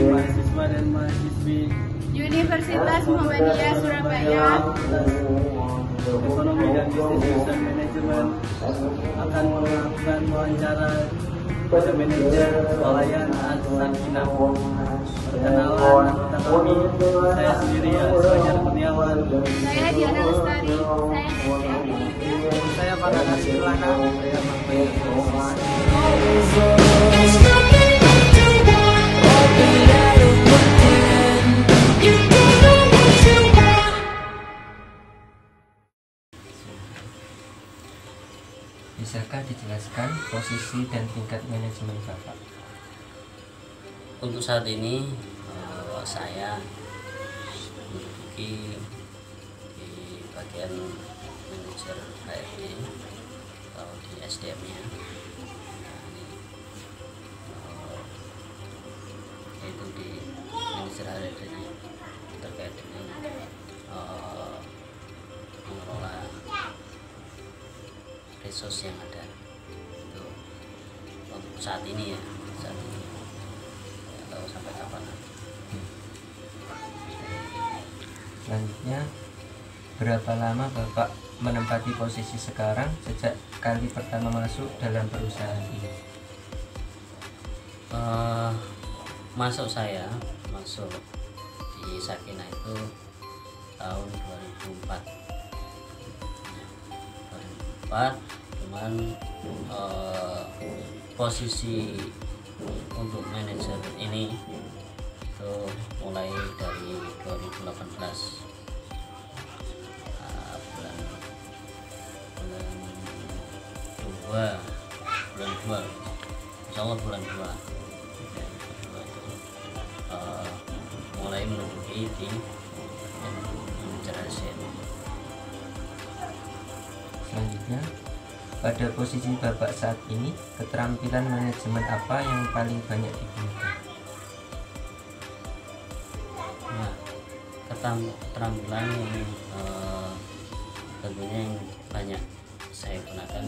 mahasiswa dan mahasiswi Universitas Muhammadiyah Surabaya Ekonomi dan Bisnis Jurusan Manajemen akan melakukan wawancara pada manajer Walayan As-Sakinah. Perkenalan anggota kami, saya sendiri Fajar Kurniawan. Saya Diana Lestari. Saya Kristiani. Saya Farhan Asilana. Saya Mahfud. Bisakah dijelaskan posisi dan tingkat manajemen Bapak? Untuk saat ini saya menduduki di bagian manajer HRD atau di SDM-nya, yaitu di manajer HRD terkait dengan mengelola resource yang ada. Itu untuk saat ini ya, saat ini atau sampai kapan nanti. Selanjutnya, berapa lama Bapak menempati posisi sekarang sejak kali pertama masuk dalam perusahaan ini? Saya masuk di Sakinah itu tahun 2004, cuman posisi untuk manajer ini itu mulai dari 2018 bulan 2 insya Allah bulan 2 mulai menduduki di manajer ASN. Selanjutnya, pada posisi Bapak saat ini, keterampilan manajemen apa yang paling banyak digunakan? Nah, keterampilan yang tentunya yang banyak saya gunakan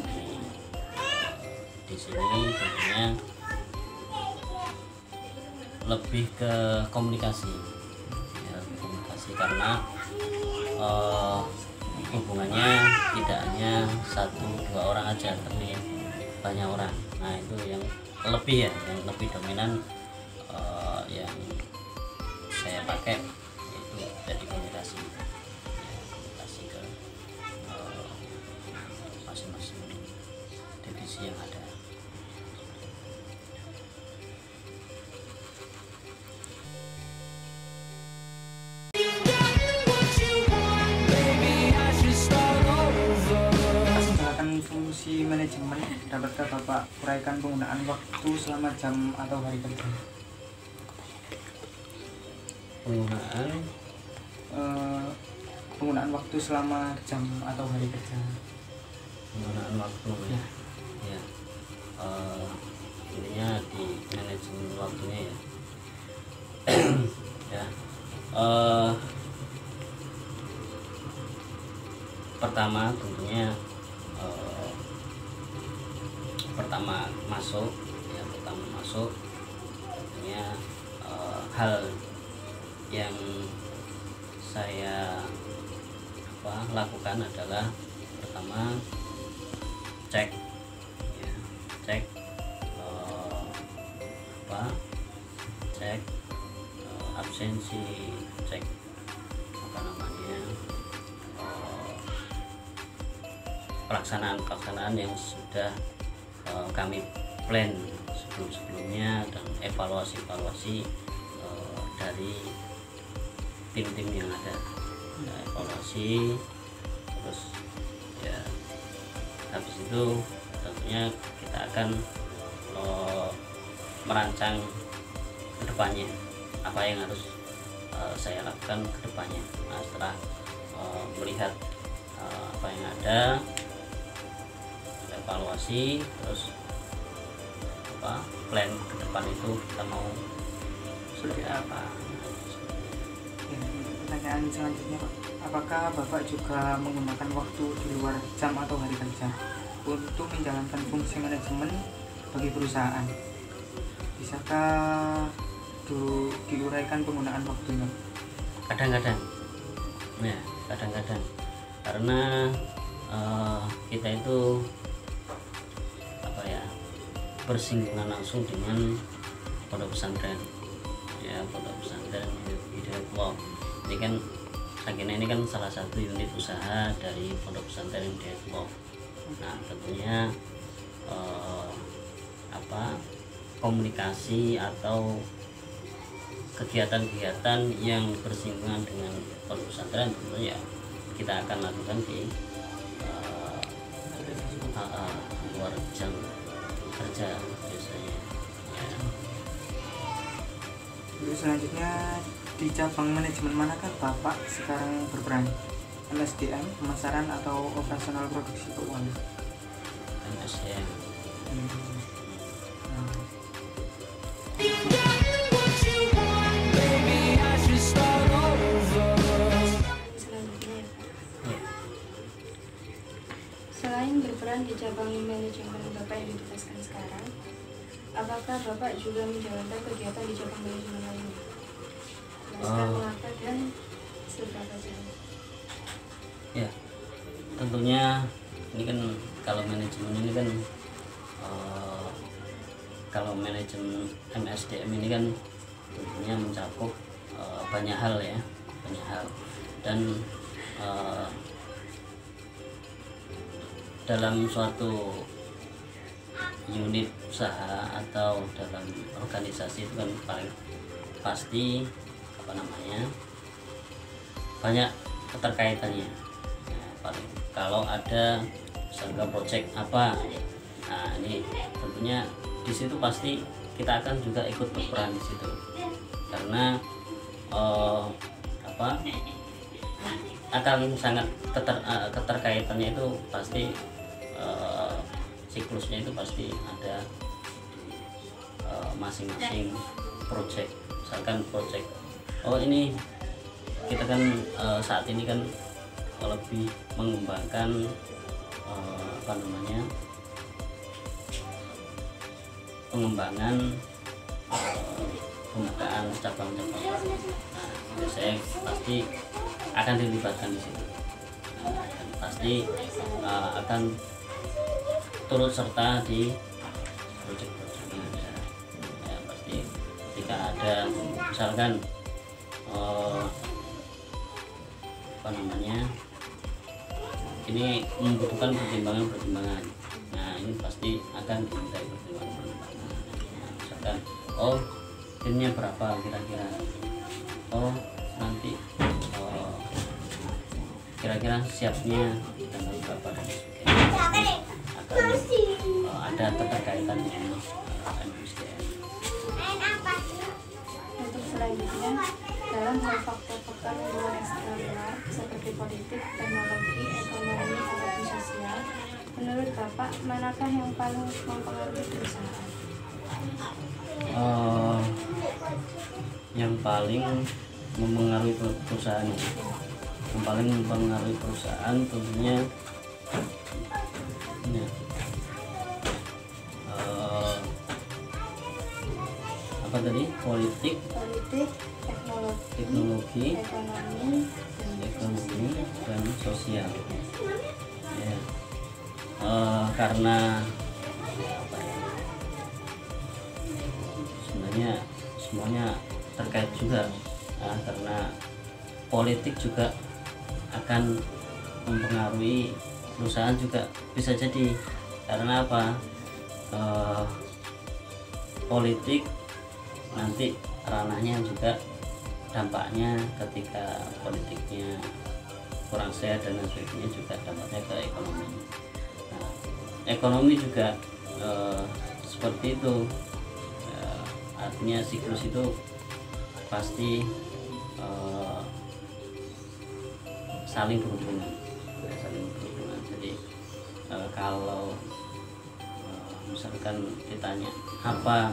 di sini tentunya lebih ke komunikasi, ya, komunikasi karena hubungannya tidak hanya 1-2 orang aja, tapi banyak orang. Nah, itu yang lebih ya, yang lebih dominan yang saya pakai itu dari komunikasi, ya, komunikasi ke masing-masing divisi yang ada. Fungsi manajemen, dapatkah Bapak uraikan penggunaan waktu selama jam atau hari kerja? Penggunaan waktu selama jam atau hari kerja. Penggunaan waktu ya, ya. Intinya di manajemen waktunya ya. Ya. Pertama tentunya pertama masuk tentunya hal yang saya lakukan adalah pertama cek absensi, cek pelaksanaan yang sudah kami plan sebelumnya, dan evaluasi dari tim-tim yang ada. Nah, evaluasi terus ya, habis itu tentunya kita akan merancang ke depannya apa yang harus saya lakukan ke depannya. Nah, setelah melihat apa yang ada, evaluasi, terus plan ke depan itu kita mau seperti apa. Pertanyaan selanjutnya, Pak, apakah Bapak juga menggunakan waktu di luar jam atau hari kerja untuk menjalankan fungsi manajemen bagi perusahaan? Bisakah menguraikan penggunaan waktunya? Kadang-kadang ya, kadang-kadang karena kita itu apa ya, bersinggungan langsung dengan pondok pesantren ya, pondok pesantren Hidayatullah. Ini kan Sakinah ini kan salah satu unit usaha dari pondok pesantren Hidayatullah. Nah tentunya komunikasi atau kegiatan-kegiatan yang bersinggungan dengan pondok pesantren tentunya kita akan lakukan di luar jam kerja biasanya ya. Untuk selanjutnya, di cabang manajemen manakah Bapak sekarang berperan? MSDM, pemasaran, atau operasional produksi keuangan? MSDM. Selanjutnya ya, Pak. Selain berperan di cabang manajemen Bapak yang ditugaskan sekarang, apakah Bapak juga menjalankan kegiatan di cabang manajemen lainnya? Mengapa dan seberapa jauh? Ya, tentunya ini kan kalau manajemen ini kan kalau manajemen MSDM ini kan tentunya mencakup banyak hal ya, banyak hal. Dan dalam suatu unit usaha atau dalam organisasi itu kan paling pasti banyak keterkaitannya. Nah, paling kalau ada misalnya project apa, nah ini tentunya di situ pasti kita akan juga ikut berperan di situ, karena akan sangat keterkaitannya itu pasti, siklusnya itu pasti ada masing-masing project. Misalkan project ini kita kan saat ini kan lebih mengembangkan pengembangan pembukaan cabang-cabang. Nah, biasanya pasti akan dilibatkan di situ. Nah, dan pasti akan turut serta di proyek-proyeknya ya, pasti ketika ada misalkan ini membutuhkan pertimbangan. Nah ini pasti akan dimintai pertimbangan. Nah, misalkan timnya berapa kira-kira, nanti kira-kira siapnya tanggal berapa dan sebagainya, akan ada keterkaitan dengan MSDM. Untuk selanjutnya, dalam hal faktor-faktor luar eksternal seperti politik, teknologi, ekonomi, ataupun sosial, menurut Bapak manakah yang paling mempengaruhi perusahaan? Yang paling mempengaruhi perusahaan, tentunya apa tadi, politik, teknologi, ekonomi dan sosial ya. Karena sebenarnya semuanya terkait juga, karena politik juga akan mempengaruhi perusahaan juga bisa jadi. Karena apa, politik nanti ranahnya juga dampaknya ketika politiknya kurang sehat dan sebagainya, juga dampaknya ke ekonomi. Nah, ekonomi juga seperti itu, artinya siklus itu pasti saling berhubungan. Jadi kalau misalkan ditanya apa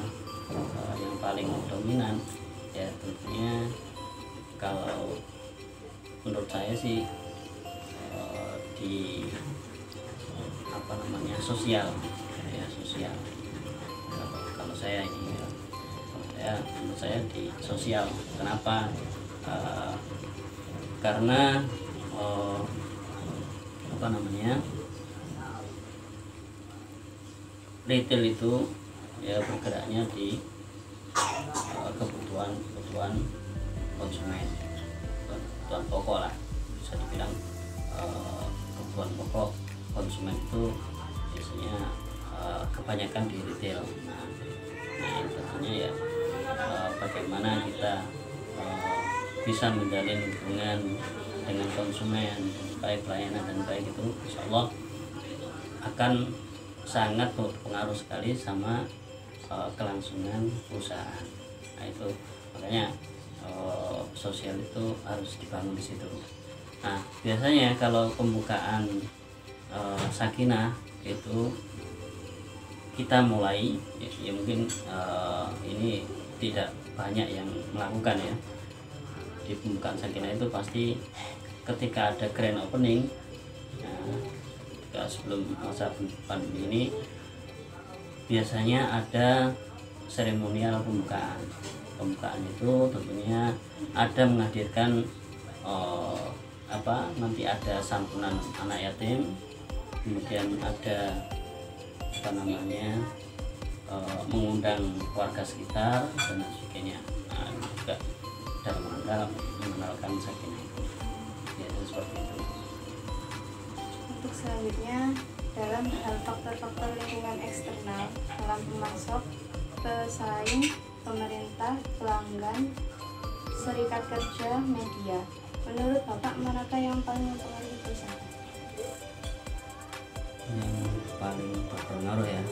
yang paling dominan, ya tentunya kalau menurut saya sih di sosial ya, sosial. Kalau saya ini menurut saya di sosial. Kenapa? Karena retail itu ya bergeraknya di kebutuhan konsumen, kebutuhan pokok lah, bisa dibilang kebutuhan pokok konsumen itu biasanya kebanyakan di retail. Nah ini tentunya ya bagaimana kita bisa menjalin hubungan dengan konsumen baik pelayanan dan baik itu, insya Allah akan sangat berpengaruh sekali sama kelangsungan perusahaan. Nah itu makanya sosial itu harus dibangun di situ. Nah biasanya kalau pembukaan Sakinah itu kita mulai ya mungkin ini tidak banyak yang melakukan ya. Di pembukaan Sakinah itu pasti ketika ada grand opening, ketika sebelum masa pandemi ini biasanya ada seremonial pembukaan. Pembukaan itu tentunya ada menghadirkan nanti ada santunan anak yatim, kemudian ada mengundang warga sekitar dan sebagainya. Nah, juga dalam rangka mengenalkan Sakinah itu ya, seperti itu. Untuk selanjutnya, dalam hal faktor-faktor lingkungan eksternal dalam pemasok, pesaing, pemerintah, pelanggan, serikat kerja, media, menurut Bapak manakah yang paling mempengaruhi perusahaan? Yang paling berpengaruh ya,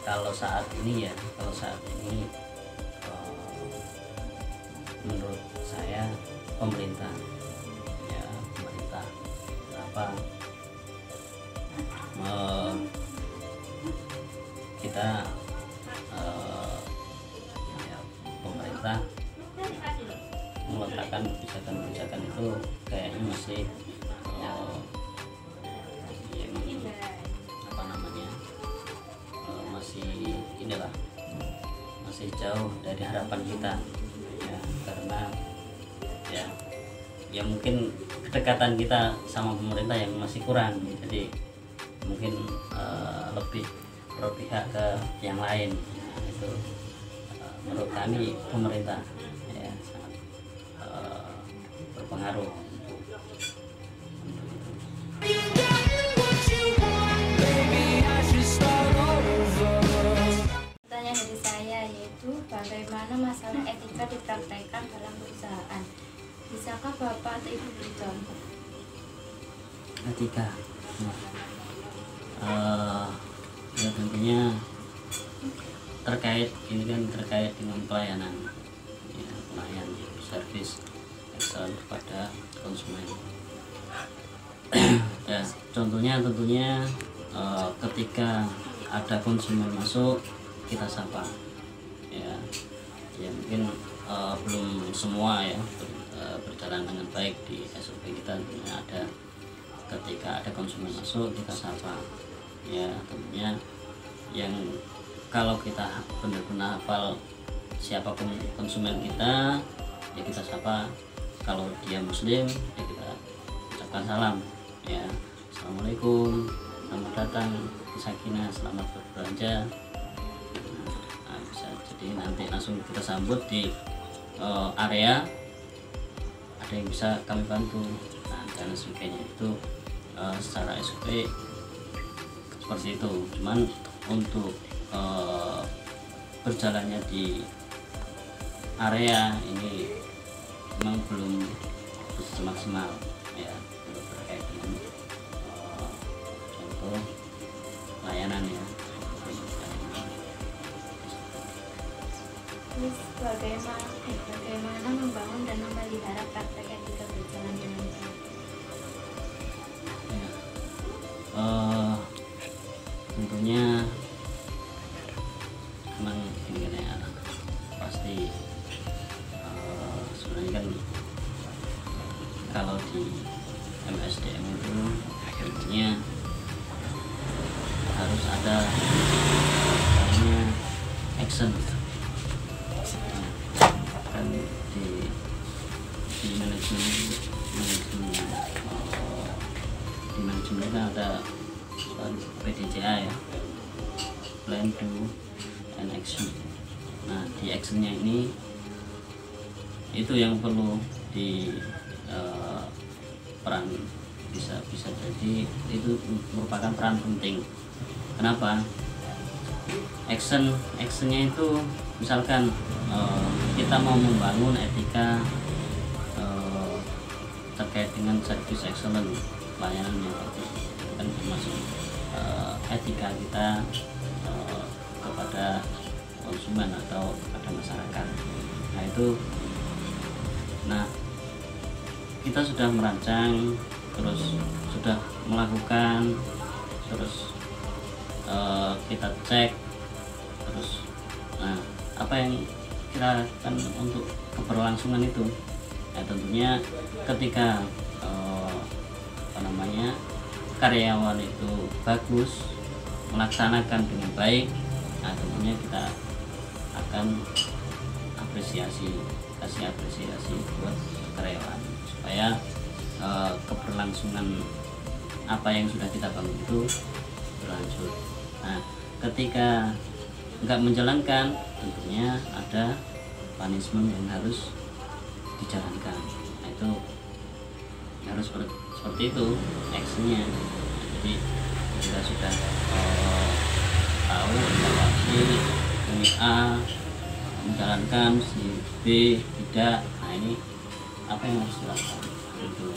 kalau saat ini menurut saya pemerintah. Kenapa? Kita pemerintah meletakkan kebijakan itu kayaknya masih masih jauh dari harapan kita ya, karena ya mungkin kedekatan kita sama pemerintah yang masih kurang, jadi mungkin lebih berpihak ke yang lain. Nah, itu menurut kami pemerintah ya sangat berpengaruh untuk itu. Pertanyaan dari saya yaitu bagaimana masalah etika dipraktekkan dalam perusahaan? Bisakah Bapak atau Ibu beri contoh? Etika, ya tentunya terkait dengan pelayanan, ya, pelayan servis excellent kepada konsumen. Ya, contohnya tentunya ketika ada konsumen masuk kita sapa, ya mungkin belum semua ya berjalan dengan baik di SOP kita. Tentunya ada ketika ada konsumen masuk kita sapa, ya tentunya yang kalau kita benar-benar hafal siapa konsumen kita ya kita sapa. Kalau dia muslim ya kita ucapkan salam, ya assalamualaikum, selamat datang di Sakinah, selamat berbelanja. Nah, bisa jadi nanti langsung kita sambut di area, ada yang bisa kami bantu, nah, dan sebagainya. Itu secara SOP seperti itu. Cuman untuk berjalannya di area ini memang belum maksimal ya, terkait dengan contoh layanan ya. Terus bagaimana membangun dan memelihara praktek etika berjalan dengan baik? Ya. Tentunya memang ini kan ya, pasti sebenarnya kan kalau di MSDM itu tentunya ada namanya action. Kan di manajemen di manajemen kan ada PDCA ya, plan, do, and action. Nah di actionnya ini itu yang perlu di peran bisa jadi itu merupakan peran penting. Kenapa? Actionnya itu misalkan kita mau membangun etika terkait dengan service excellence, pelayanan yang bagus, kan termasuk etika kita kepada konsumen atau kepada masyarakat. Nah kita sudah merancang, terus sudah melakukan, terus kita cek, terus nah apa yang kita lakukan untuk keberlangsungan itu? Nah tentunya ketika karyawan itu bagus, melaksanakan dengan baik, nah tentunya kita akan kasih apresiasi buat karyawan supaya keberlangsungan apa yang sudah kita bangun itu berlanjut. Nah ketika nggak menjalankan, tentunya ada punishment yang harus dijalankan. Nah itu harus seperti itu actionnya. Jadi kita sudah tahu evaluasi ini A menjalankan, si B tidak. Nah ini apa yang harus dilakukan itu.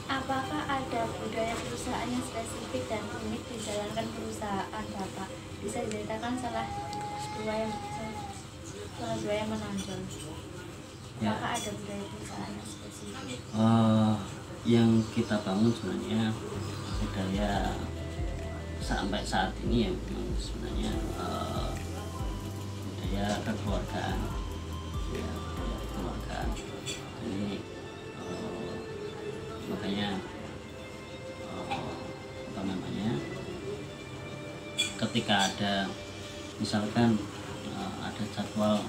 Apakah ada budaya perusahaan yang spesifik dan unik dijalankan perusahaan Bapak? Bisa diceritakan salah dua yang menonjol. Ya. Apakah ada budaya perusahaan yang spesifik? Yang kita bangun sebenarnya budaya sampai saat ini ya memang sebenarnya budaya kekeluargaan, ya budaya kekeluargaan. Ini makanya ketika ada misalkan ada jadwal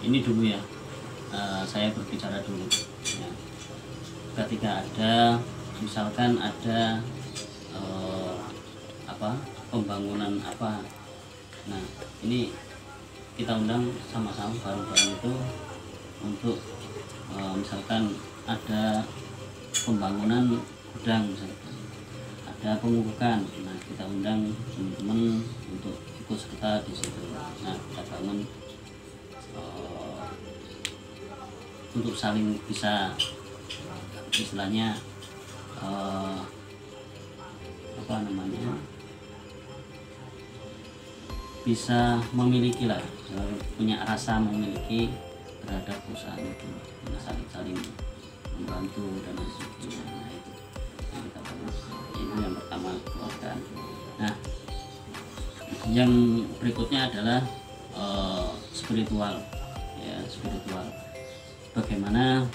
ini dulu ya, saya berbicara dulu ya. Ketika ada misalkan ada pembangunan apa, nah ini kita undang sama-sama bareng-bareng itu untuk misalkan ada pembangunan gudang, misalkan ada pemupukan, nah kita undang teman-teman untuk ikut serta di situ. Nah kita bangun untuk saling bisa istilahnya bisa memiliki lah, punya rasa memiliki terhadap perusahaan itu, saling membantu dan lain sebagainya. Nah itu yang kita bangun. Itu yang pertama, keluargaan. Nah yang berikutnya adalah spiritual ya, spiritual. Bagaimana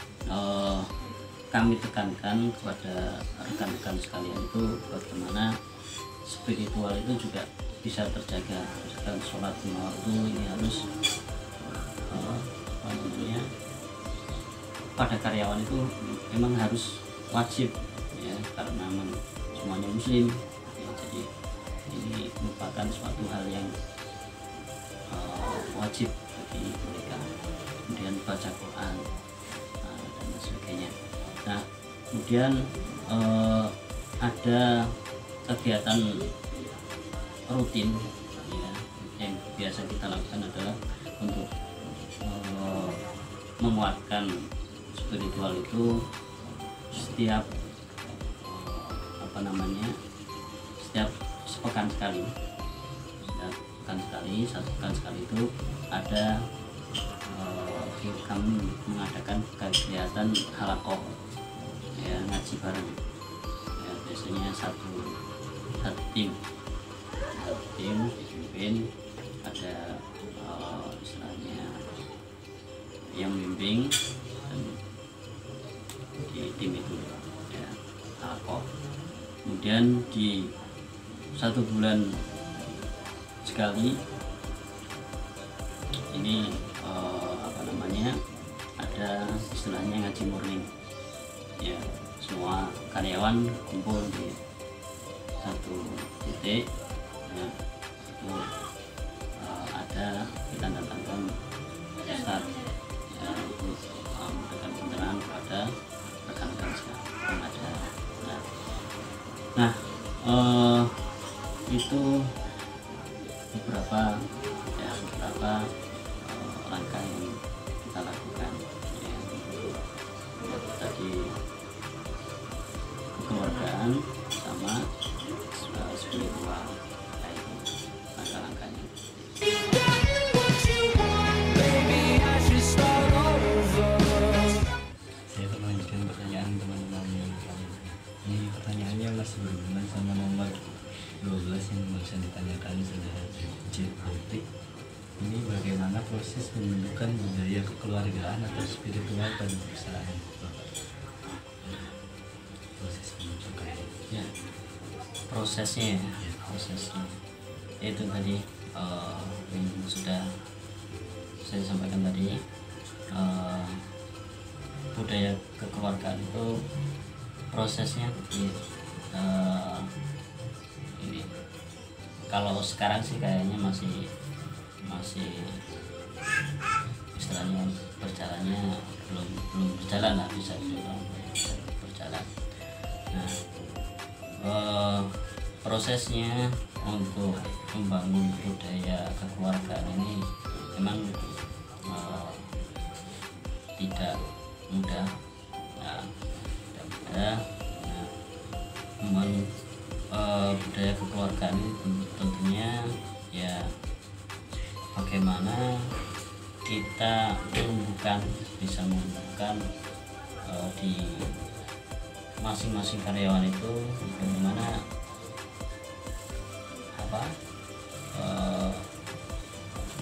kami tekankan kepada rekan-rekan sekalian itu bagaimana spiritual itu juga bisa terjaga. Misalkan sholat lima waktu ini harus pada karyawan itu memang harus wajib ya, karena memang semuanya muslim ya, jadi ini merupakan suatu hal yang wajib bagi mereka. Kemudian baca Quran dan sebagainya. Nah kemudian ada kegiatan rutin ya, yang biasa kita lakukan adalah untuk menguatkan spiritual itu setiap setiap sepekan sekali, satu pekan sekali itu ada kami mengadakan kegiatan halakoh ya, ngaji bareng ya, biasanya satu tim dipimpin, ada istilahnya yang membimbing, dan di tim itu ya halakoh. Kemudian di 1 bulan sekali ini ada istilahnya ngaji morning ya, semua karyawan kumpul di satu titik ya, itu ada kita datangkan Ustaz ya, untuk memberikan pencerahan kepada rekan-rekan yang ada. Nah itu beberapa langkah yang kita lakukan ya, untuk tadi kekeluargaan sama spiritual, nah itu langkah-langkahnya. Saya akan melanjutkan pertanyaan teman-teman yang lain. Ini pertanyaannya masih berhubungan sama nomor 12 yang barusan ditanyakan saudara J. Ini bagaimana proses pembentukan budaya kekeluargaan atau spiritual pada perusahaan? Proses pembentukan Ya, prosesnya itu tadi yang sudah saya sampaikan tadi, budaya kekeluargaan itu prosesnya ini kalau sekarang sih kayaknya masih istilahnya berjalannya belum berjalan lah, bisa dibilang berjalan. Nah prosesnya untuk membangun budaya kekeluargaan ini memang tidak mudah. Membangun budaya kekeluargaan ini tentunya ya bagaimana kita bisa menumbuhkan di masing-masing karyawan itu bagaimana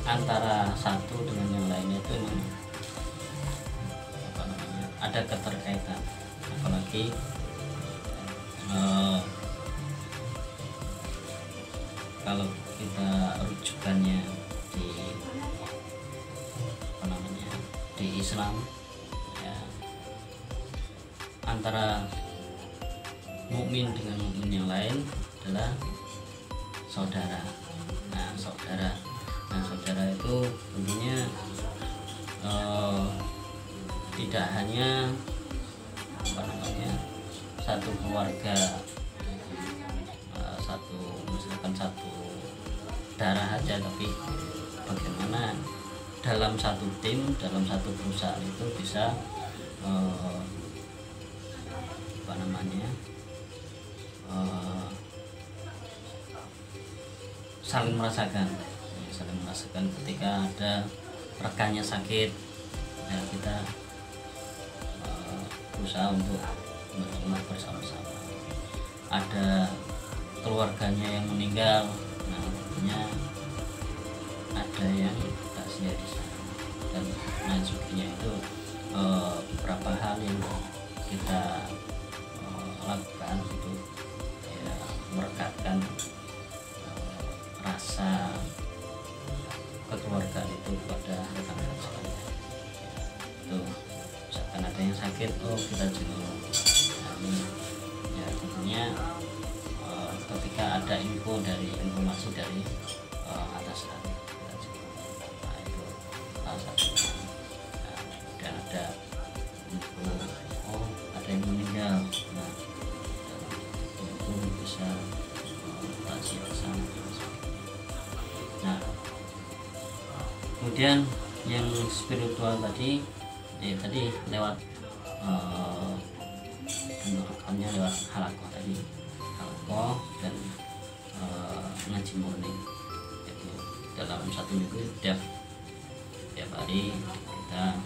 antara satu dengan yang lainnya itu ada keterkaitan, apalagi kalau kita rujukannya di Islam ya, antara mukmin dengan mukmin yang lain adalah saudara. Nah saudara itu tentunya tidak hanya satu keluarga, satu darah aja, tapi bagaimana dalam satu tim, dalam satu perusahaan itu bisa saling merasakan ketika ada rekannya sakit ya, kita berusaha untuk menerima bersama-sama. Ada keluarganya yang meninggal, nah tentunya ada yang takziah di sana dan lain sebagainya. Itu beberapa hal yang kita lakukan untuk ya, merekatkan rasa kekeluargaan itu kepada rekan-rekan sekalian. Itu misalkan ada yang sakit, kita jenguk. Ya tentunya ketika ada informasi dari atasan, kita jenguk. Nah itu salah satunya. Dan ada info, ada yang meninggal, nah itu bisa takziah bersama. Nah kemudian yang spiritual tadi ya, tadi lewat bentukannya lewat halakoh dan ngaji morning. Itu dalam 1 minggu tiap hari kita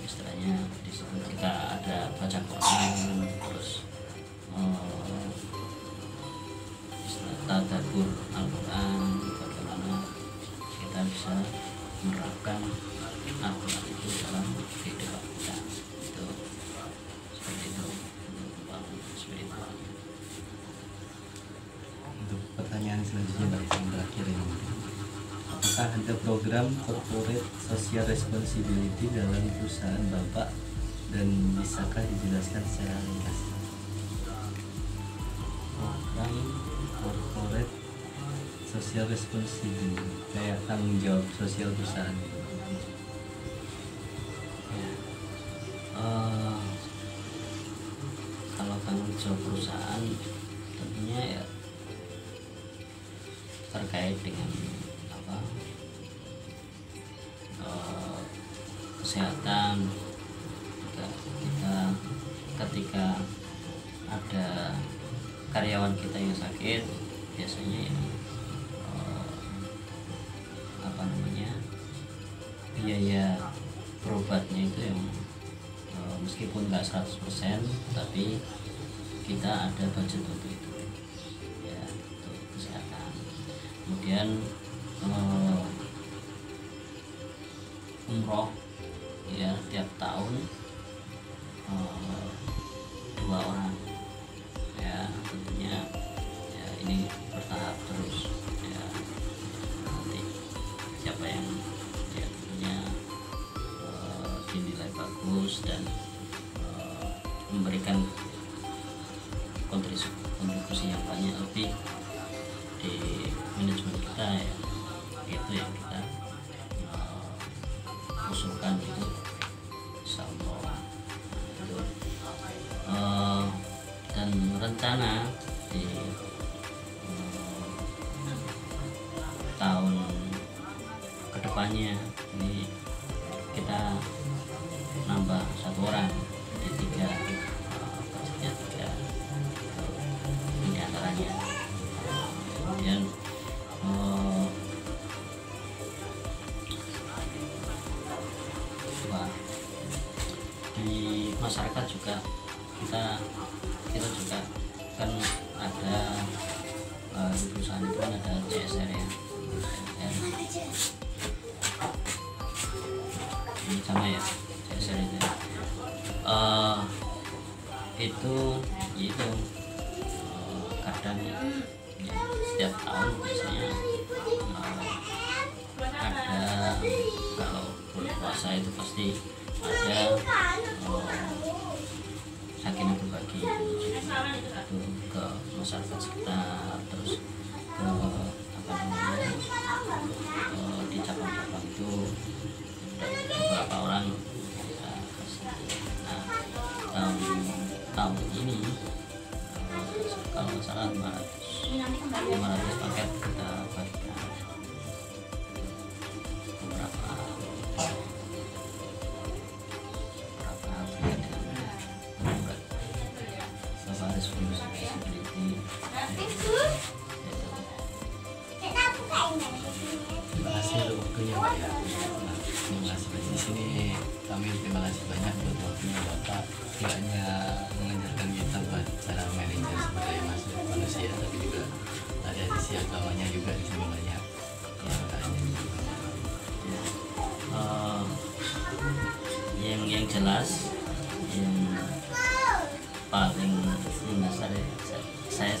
istilahnya disebut, kita ada baca Quran, terus tadabbur Al-Quran, bagaimana kita bisa menerapkan Al-Quran itu dalam kehidupan kita. Itu seperti itu membangun spiritual. selanjutnya Pak, yang terakhir ini. Apakah ada program corporate social responsibility dalam perusahaan Bapak dan bisakah dijelaskan secara ringkas? Program corporate social responsibility kayak tanggung jawab sosial perusahaan. Kalau tanggung jawab perusahaan tentunya ya terkait dengan apa, kesehatan. Kita ketika ada karyawan kita yang sakit, biasanya ya apa namanya, biaya berobatnya itu yang meskipun nggak 100%, tapi kita ada budget untuk itu ya, untuk kesehatan. Kemudian umroh ya, tiap tahun 2 orang ya, tentunya ya ini bertahap terus ya, nanti siapa yang ya tentunya dinilai bagus dan memberikan kontribusi yang banyak lebih di manajemen kita ya, itu yang kita usulkan itu sama itu. Dan rencana di tahun kedepannya ini kita nambah 1 orang, jadi 3 budgetnya 3 ini antaranya. Kemudian di masyarakat juga kita juga kan ada di perusahaan itu kan ada CSR ya, ini sama ya CSR itu itu kadang ya, setiap tahun biasanya ada, kalau bulan puasa itu pasti ada sakinah berbagi itu ke masyarakat sekitar, terus ke apa namanya, di cabang-cabang itu beberapa orang kita kasih. Nah, tahun ini kalau nggak salah 500 paket kita bagikan beberapa responsibility. Terima kasih untuk waktunya Pak ya. Terima kasih banyak di sini. Kami terima kasih banyak buat waktunya Bapak. Tidak hanya mengajarkan kita buat cara manajer sumber daya manusia, tapi juga ada sisi agamanya juga di sini banyak. Yang jelas, yang paling mendasar ya, saya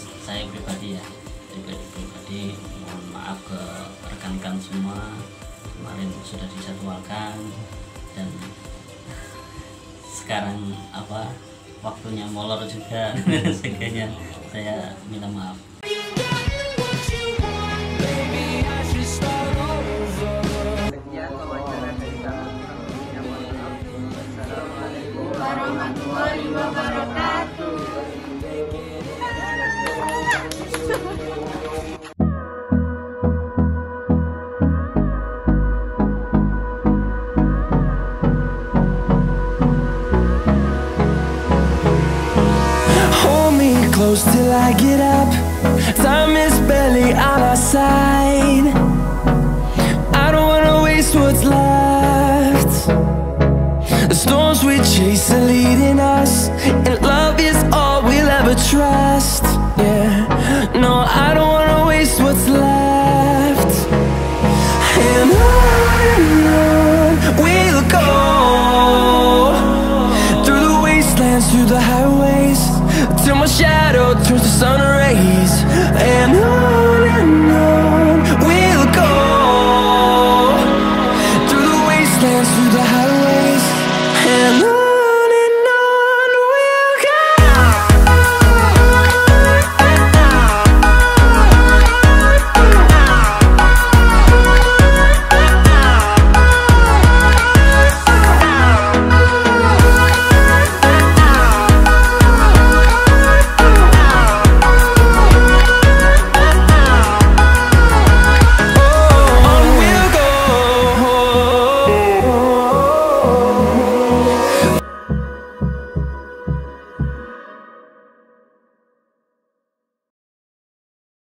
pribadi ya, pribadi mohon maaf ke rekan-rekan semua, kemarin sudah dijadwalkan dan sekarang apa waktunya molor juga sehingga saya minta maaf. Sekian wawancara dari kami. Yang mohon maaf. Wassalamualaikum warahmatullahi wabarakatuh. Close till I get up. Time is barely on our side. I don't wanna waste what's left. The storms we chase are leading us, and love is all we'll ever trust. Yeah, no, I don't wanna waste what's left. And on we'll go, through the wastelands, through the highways, till my shadow turns to sun rays.